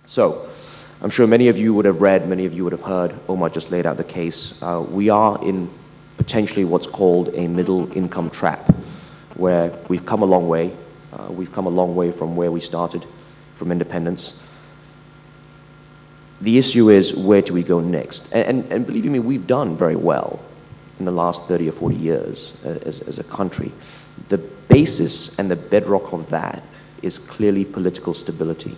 So, I'm sure many of you would have read, many of you would have heard, Omar just laid out the case. We are in potentially what's called a middle income trap, where we've come a long way. We've come a long way from where we started, from independence. The issue is, where do we go next? And believe me, we've done very well in the last 30 or 40 years as a country. The basis and the bedrock of that is clearly political stability.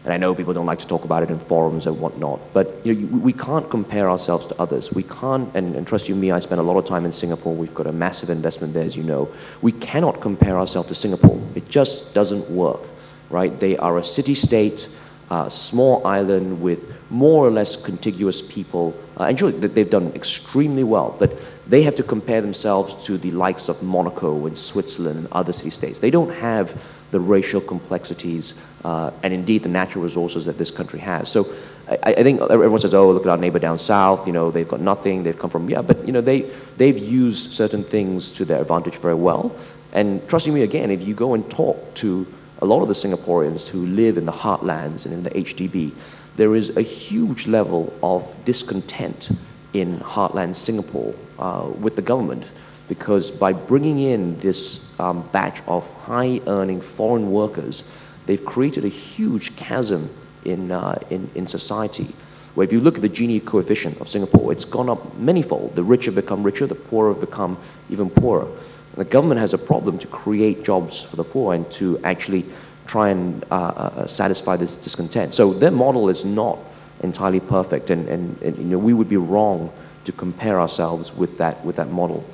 And I know people don't like to talk about it in forums and whatnot, but we can't compare ourselves to others. We can't, and trust you me, I spent a lot of time in Singapore. We've got a massive investment there, as you know. We cannot compare ourselves to Singapore. It just doesn't work, right? They are a city-state, small island with more or less contiguous people. And sure, they've done extremely well, but they have to compare themselves to the likes of Monaco and Switzerland and other city-states. They don't have the racial complexities and indeed the natural resources that this country has. So I think everyone says, oh, look at our neighbor down south, they've got nothing, they've come from, yeah, but they've used certain things to their advantage very well. And trusting me again, if you go and talk to a lot of the Singaporeans who live in the heartlands and in the HDB, there is a huge level of discontent in heartland Singapore with the government, because by bringing in this batch of high-earning foreign workers, they've created a huge chasm in society, where if you look at the Gini coefficient of Singapore, it's gone up manyfold. The richer become richer, the poorer become even poorer. And the government has a problem to create jobs for the poor and to actually try and satisfy this discontent. So their model is not entirely perfect, and we would be wrong to compare ourselves with that model.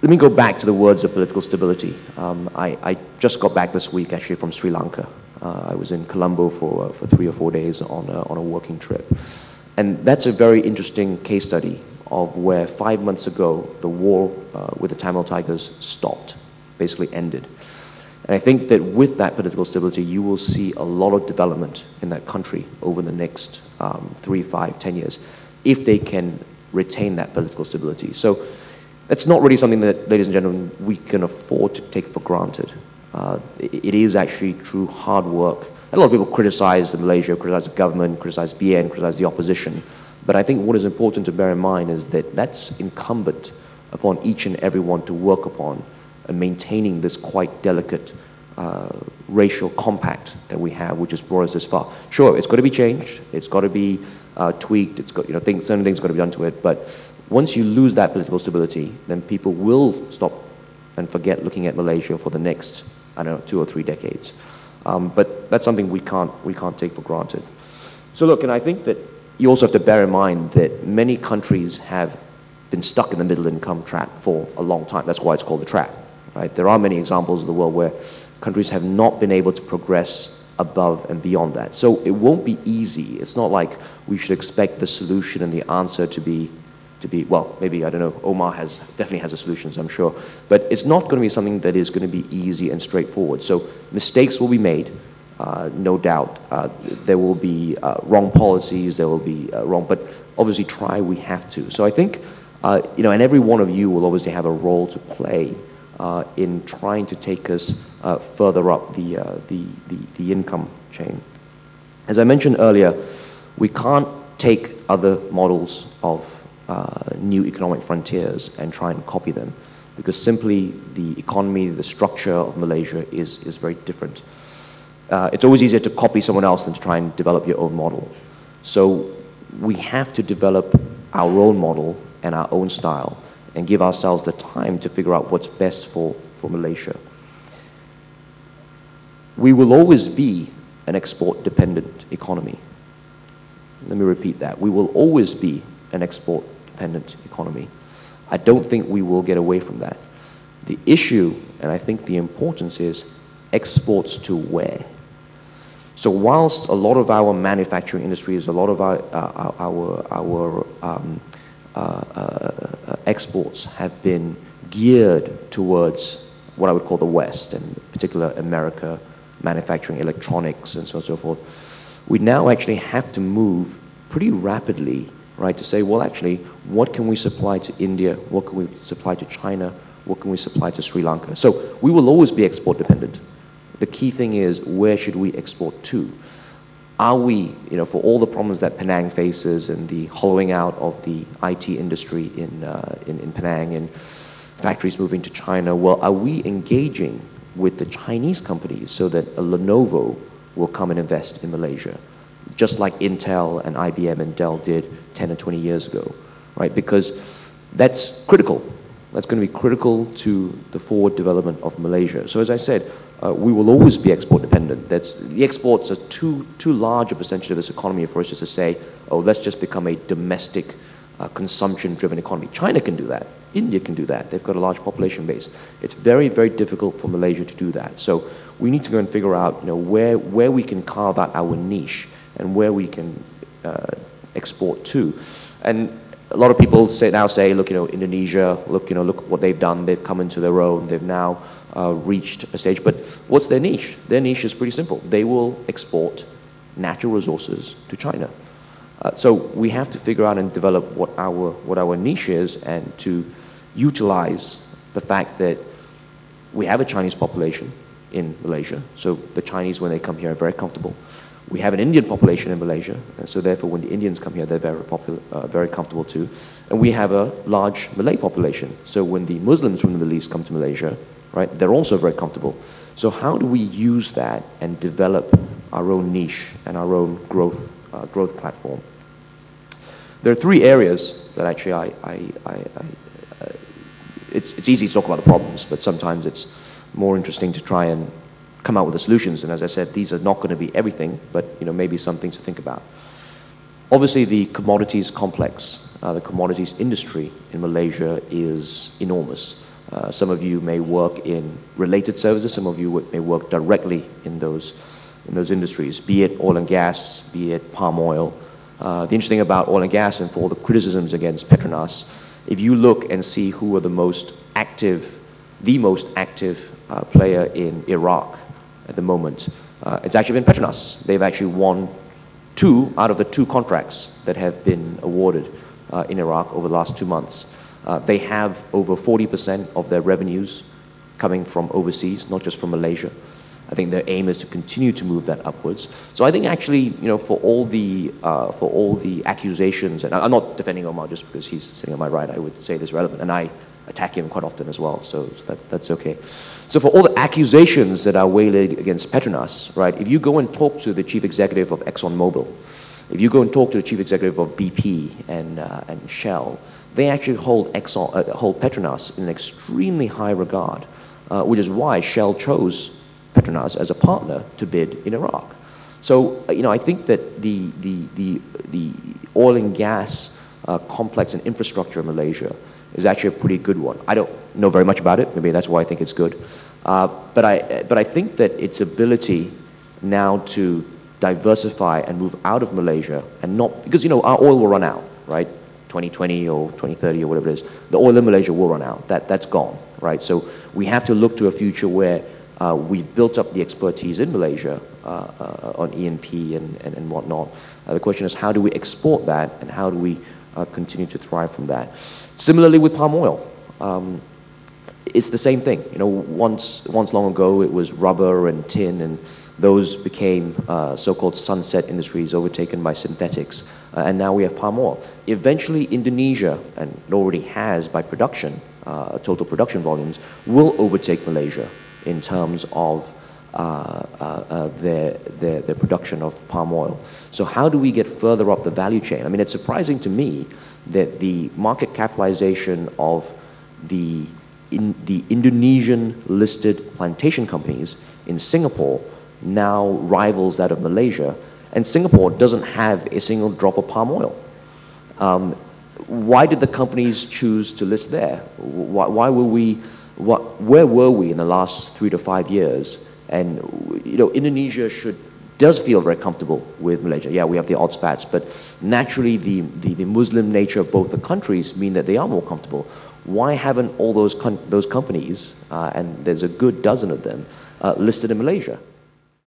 Let me go back to the words of political stability. I just got back this week actually from Sri Lanka. I was in Colombo for 3 or 4 days on a working trip. And that's a very interesting case study of where 5 months ago the war with the Tamil Tigers stopped, basically ended. And I think that with that political stability, you will see a lot of development in that country over the next 3, 5, 10 years, if they can retain that political stability. So it's not really something that, ladies and gentlemen, we can afford to take for granted. It is actually true hard work. And a lot of people criticize Malaysia, criticize the government, criticize BN, criticize the opposition. But I think what is important to bear in mind is that that's incumbent upon each and every one to work upon and maintaining this quite delicate racial compact that we have, which has brought us this far. Sure, it's got to be changed, it's got to be tweaked, it's got, certain things got to be done to it, but once you lose that political stability, then people will stop and forget looking at Malaysia for the next, I don't know, 2 or 3 decades. But that's something we can't take for granted. So look, and I think that you also have to bear in mind that many countries have been stuck in the middle income trap for a long time. That's why it's called the trap, right? There are many examples of the world where countries have not been able to progress above and beyond that. So it won't be easy. It's not like we should expect the solution and the answer to be, well, maybe, I don't know, Omar definitely has the solutions, I'm sure, but it's not going to be something that is going to be easy and straightforward. So mistakes will be made, no doubt. There will be wrong policies, there will be wrong, but obviously try we have to. So I think, and every one of you will obviously have a role to play in trying to take us further up the income chain. As I mentioned earlier, we can't take other models of new economic frontiers and try and copy them, because simply the economy, the structure of Malaysia is very different. It's always easier to copy someone else than to try and develop your own model. So we have to develop our own model and our own style and give ourselves the time to figure out what's best for Malaysia. We will always be an export-dependent economy. Let me repeat that. We will always be an export-dependent economy. I don't think we will get away from that. The issue, and I think the importance, is exports to where? So whilst a lot of our manufacturing industries, a lot of our exports have been geared towards what I would call the West, and in particular America, manufacturing electronics and so on and so forth, we now actually have to move pretty rapidly, right, to say, well, actually, what can we supply to India? What can we supply to China? What can we supply to Sri Lanka? So we will always be export dependent. The key thing is, where should we export to? Are we, for all the problems that Penang faces and the hollowing out of the IT industry in Penang and factories moving to China, well, are we engaging with the Chinese companies so that a Lenovo will come and invest in Malaysia, just like Intel and IBM and Dell did 10 or 20 years ago, right? Because that's critical. That's going to be critical to the forward development of Malaysia. So as I said, we will always be export dependent. The exports are too large a percentage of this economy for us just to say, oh, let's just become a domestic consumption-driven economy. China can do that. India can do that. They've got a large population base. It's very, very difficult for Malaysia to do that. So we need to go and figure out, where we can carve out our niche and where we can export to. And a lot of people now say, look, Indonesia, look what they've done. They've come into their own. They've now reached a stage. But what's their niche? Their niche is pretty simple. They will export natural resources to China. So we have to figure out and develop what our niche is, and to utilize the fact that we have a Chinese population in Malaysia. So the Chinese, when they come here, are very comfortable. We have an Indian population in Malaysia, and so therefore when the Indians come here, they're very comfortable too. And we have a large Malay population. So when the Muslims from the Middle East come to Malaysia, right, they're also very comfortable. So how do we use that and develop our own niche and our own growth platform? There are three areas that actually it's easy to talk about the problems, but sometimes it's more interesting to try and come out with the solutions. And as I said, these are not going to be everything, but maybe some things to think about. Obviously, the commodities complex, the commodities industry in Malaysia is enormous. Some of you may work in related services. Some of you may work directly in those industries, be it oil and gas, be it palm oil. The interesting about oil and gas, and for all the criticisms against Petronas, if you look and see who are the most active player in Iraq at the moment, it's actually been Petronas. They've actually won 2 out of the 2 contracts that have been awarded in Iraq over the last 2 months. They have over 40% of their revenues coming from overseas, not just from Malaysia. I think their aim is to continue to move that upwards. So I think actually, for all the accusations, and I'm not defending Omar just because he's sitting on my right, I would say this relevant, and I attack him quite often as well, so that's okay. So for all the accusations that are waylaid against Petronas, right, if you go and talk to the chief executive of ExxonMobil, if you go and talk to the chief executive of BP and Shell, they actually hold Petronas in an extremely high regard, which is why Shell chose Petronas as a partner to bid in Iraq. So I think that the oil and gas complex and infrastructure in Malaysia is actually a pretty good one. I don't know very much about it. Maybe that's why I think it's good. But I think that its ability now to diversify and move out of Malaysia, and not because our oil will run out, right? 2020 or 2030 or whatever it is. The oil in Malaysia will run out. That's gone, right? So we have to look to a future where we've built up the expertise in Malaysia on E&P and whatnot. The question is, how do we export that, and how do we continue to thrive from that? Similarly with palm oil, it's the same thing. Once long ago it was rubber and tin, and those became so-called sunset industries overtaken by synthetics, and now we have palm oil. Eventually Indonesia, and it already has by production, total production volumes, will overtake Malaysia in terms of their production of palm oil. So how do we get further up the value chain? I mean, it's surprising to me that the market capitalization of the Indonesian listed plantation companies in Singapore now rivals that of Malaysia, and Singapore doesn't have a single drop of palm oil. Why did the companies choose to list there? Where were we in the last 3 to 5 years? And Indonesia does feel very comfortable with Malaysia. Yeah, we have the odd spats, but naturally the Muslim nature of both the countries mean that they are more comfortable. Why haven't all those companies, and there's a good dozen of them, listed in Malaysia?